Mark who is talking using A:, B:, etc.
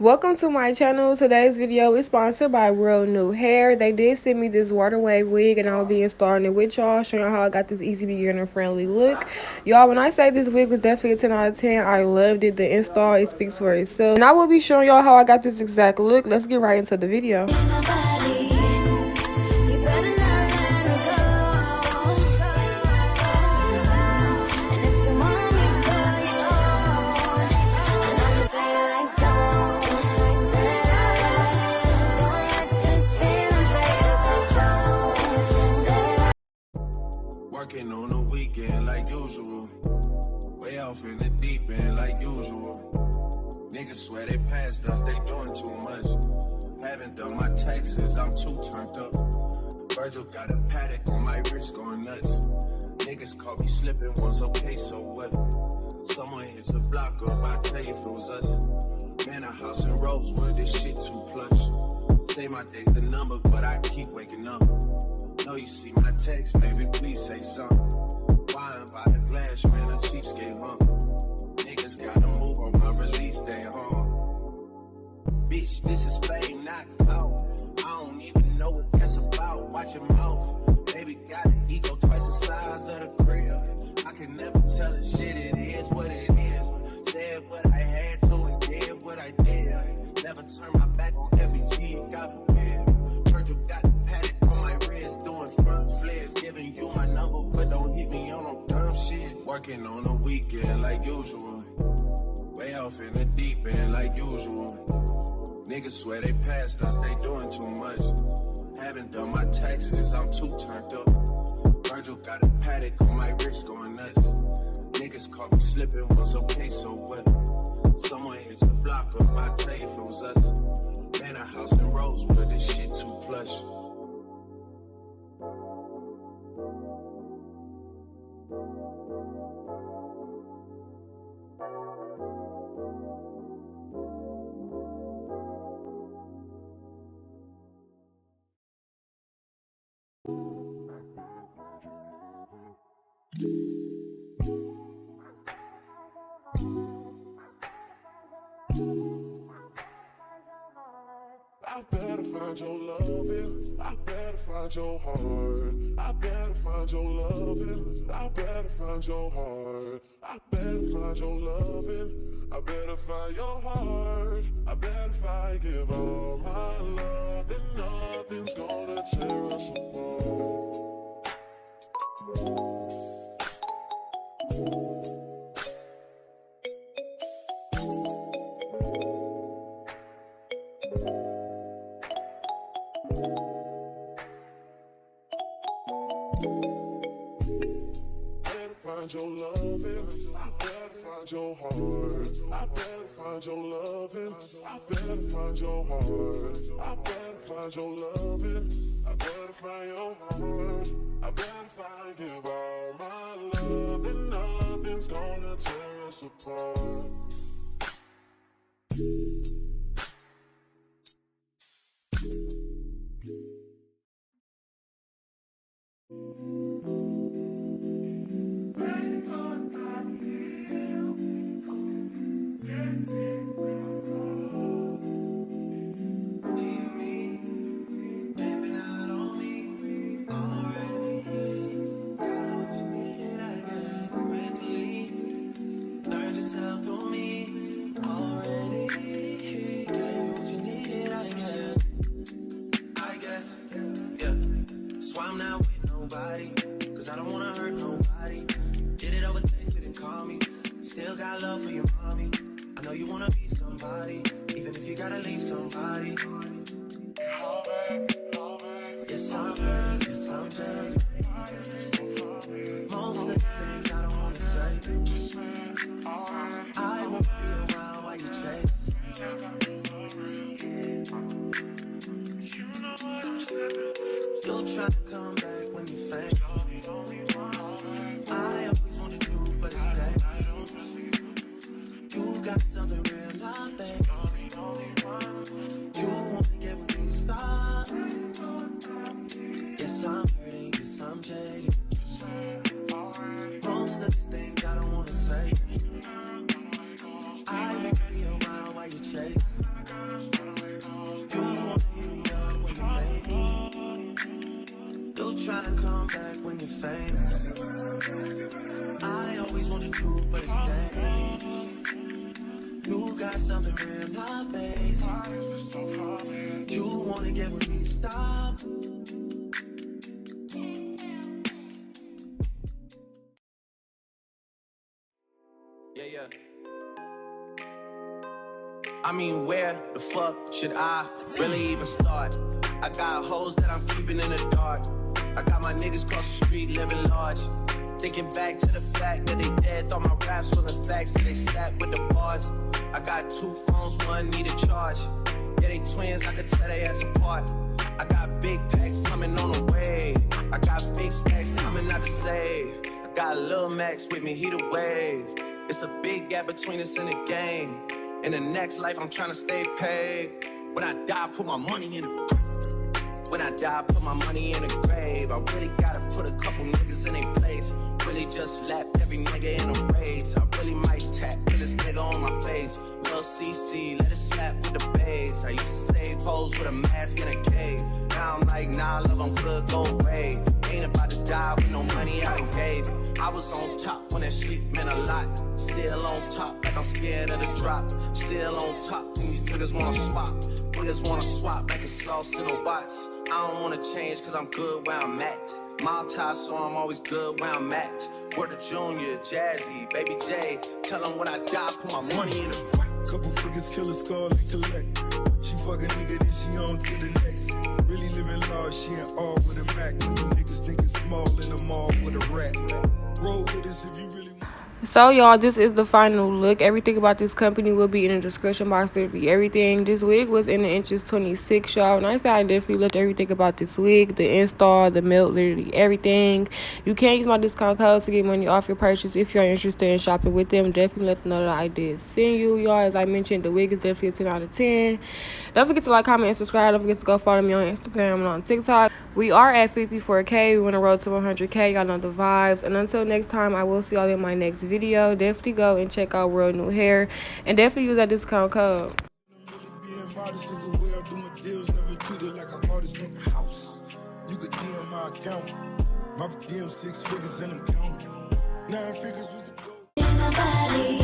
A: Welcome to my channel. Today's video is sponsored by WorldNewHair. They did send me this water wave wig and I'll be installing it with y'all, showing y'all how I got this easy beginner friendly look. Y'all, when I say this wig was definitely a 10 out of 10, I loved it. The install, it speaks for itself. And I will be showing y'all how I got this exact look. Let's get right into the video.
B: Working on the weekend like usual. Way off in the deep end like usual. Niggas swear they passed us, they doing too much. Haven't done my taxes, I'm too turned up. Virgil got a paddock on my wrist going nuts. Niggas caught me slipping once, okay, so what? Someone hit the block up, I tell you if it was us. Man, a house in Rosewood, this shit too plush. Say my day's the number, but I keep waking up. Know you see my text, baby, please say something. Wine by the glass, man, a cheapskate, huh? Niggas gotta move on my release day, huh? Bitch, this is fame, not clout. I don't even know what that's about. Watch your mouth. Baby got an ego twice the size of the crib. I can never tell a shit, it is what it is. Said what I had to and did what I did. Never turn my back on every G, God forbid. Virgil got the paddock on my wrist, doing front flips. Giving you my number, but don't hit me on no dumb shit. Working on the weekend like usual. Way off in the deep end like usual. Niggas swear they passed us, they doing too much. Haven't done my taxes, I'm too turned up. Virgil got a paddock on my wrist going nuts. Niggas caught me slipping once, okay, so what? Someone hit the block up, I tell you if it was us. Man, a house in Rosewood, this shit too plush.
C: I better find your loving, I better find your heart. I better find your loving, I better find your heart. I better find your loving, I better find your heart. I better if I give all my love, then nothing's gonna tear us apart. Find your loving, I better find your heart. I better find your loving, I better find your heart. I better find your loving, I better find your heart. I better find, give all my love, and nothing's gonna tear us apart.
D: I'm not with nobody, cause I don't wanna hurt nobody. Did it over text, didn't call me. Still got love for your mommy. I know you wanna be somebody, even if you gotta leave somebody. Yes, I'm hurt, yes, I'm jaded. Most of the things I don't wanna say. I won't be around while you chase. You'll try to come back when you faint. I always want the truth, but it's dangerous. You got something real, not fake. You won't get when we stop. Yes, I'm hurting, yes, I'm jaded. Most of these things I don't wanna say. I won't be around while you chase. got something real, not basic.
C: Why is this so funny?
D: You wanna get with me, stop.
B: Yeah. I mean, where the fuck should I really even start? I got hoes that I'm keeping in the dark. I got my niggas cross the street living large. Thinking back to the fact that they dead, thought my raps wasn't facts, so they sat with the bars. I got 2 phones, one need a charge. Yeah, they twins, I could tell they ass apart. I got big packs coming on the way. I got big stacks coming out to save. I got Lil Max with me, he the wave. It's a big gap between us in the game. In the next life, I'm trying to stay paid. When I die, put my money in the grave. When I die, put my money in the grave. I really gotta put a couple niggas in their place. Really just lapped every nigga in a race. I really might tap this nigga on my face. Lil CC, let it slap with the bass. I used to save hoes with a mask in a cave. Now I'm like, nah, love, I'm good, go away. Ain't about to die with no money I done gave. I was on top when that shit meant a lot. Still on top, like I'm scared of the drop. Still on top, and these niggas wanna swap. Niggas wanna swap like it's sauce in the box. I don't wanna change, cause I'm good where I'm at. Mob tie, so I'm always good where I'm at. Word to Junior, Jazzy, Baby J. Tell them when I die, put my money in the grave.
C: Couple figures, kill a skull and collect. She fuck a nigga, then she on to the next. Really living large, she ain't all with a Mac. When you niggas think it's small in the mall with a rat. Roll with us if you really want.
A: So y'all, this is the final look. Everything about this company will be in the description box. Literally everything. This wig was in the inches 26, y'all. And I say I definitely loved everything about this wig, the install, the melt, literally everything. You can use my discount code to get money off your purchase if you're interested in shopping with them. Definitely let them know that I did send you, y'all. As I mentioned, the wig is definitely a 10 out of 10. Don't forget to like, comment, and subscribe. Don't forget to go follow me on Instagram and on TikTok. We are at 54K. We want to roll to 100K. Y'all know the vibes. And until next time, I will see y'all in my next video. Definitely go and check out World New Hair. And definitely use that discount code.
C: Being modest, cause the way I do my deals never treated like an artist in the house. You could DM my account. My DM 6 figures and I'm counting. 9 figures was the goal.